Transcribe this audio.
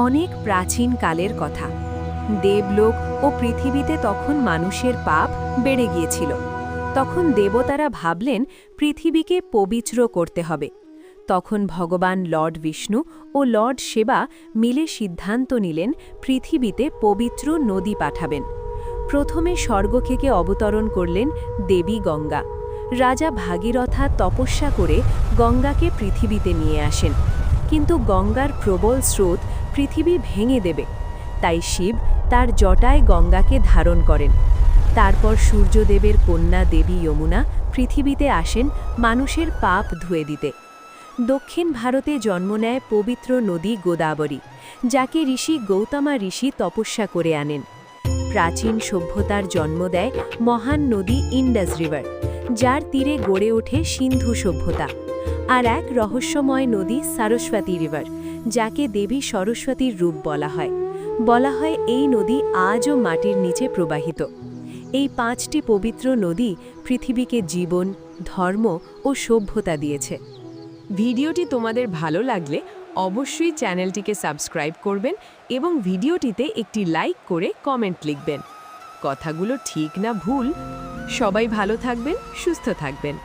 অনেক প্রাচীন কালের কথা। দেবলোক ও পৃথিবীতে তখন মানুষের পাপ বেড়ে গিয়েছিল। তখন দেবতারা ভাবলেন পৃথিবীকে পবিত্র করতে হবে। তখন ভগবান লর্ড বিষ্ণু ও লর্ড শিবা মিলে সিদ্ধান্ত নিলেন পৃথিবীতে পবিত্র নদী পাঠাবেন। প্রথমে স্বর্গ থেকে অবতরণ করলেন দেবী গঙ্গা। রাজা ভাগীরথা তপস্যা করে গঙ্গাকে পৃথিবীতে নিয়ে আসেন, কিন্তু গঙ্গার প্রবল স্রোত পৃথিবী ভেঙে দেবে। তাই শিব তার জটায় গঙ্গাকে ধারণ করেন। তারপর সূর্যদেবের কন্যা দেবী যমুনা পৃথিবীতে আসেন মানুষের পাপ ধুয়ে দিতে। দক্ষিণ ভারতে জন্ম নেয় পবিত্র নদী গোদাবরী, যাকে ঋষি গৌতমা ঋষি তপস্যা করে আনেন। প্রাচীন সভ্যতার জন্ম দেয় মহান নদী ইন্ডাস রিভার, যার তীরে গড়ে ওঠে সিন্ধু সভ্যতা। আর এক রহস্যময় নদী সরস্বতী রিভার, যাকে দেবী সরস্বতীর রূপ বলা হয় এই নদী আজও মাটির নিচে প্রবাহিত। এই 5টি পবিত্র নদী পৃথিবীকে জীবন, ধর্ম ও সভ্যতা দিয়েছে। ভিডিওটি তোমাদের ভালো লাগলে অবশ্যই চ্যানেলটিকে সাবস্ক্রাইব করবেন এবং ভিডিওটিতে একটি লাইক করে কমেন্ট লিখবেন। কথাগুলো ঠিক না ভুল। সবাই ভালো থাকবেন, সুস্থ থাকবেন।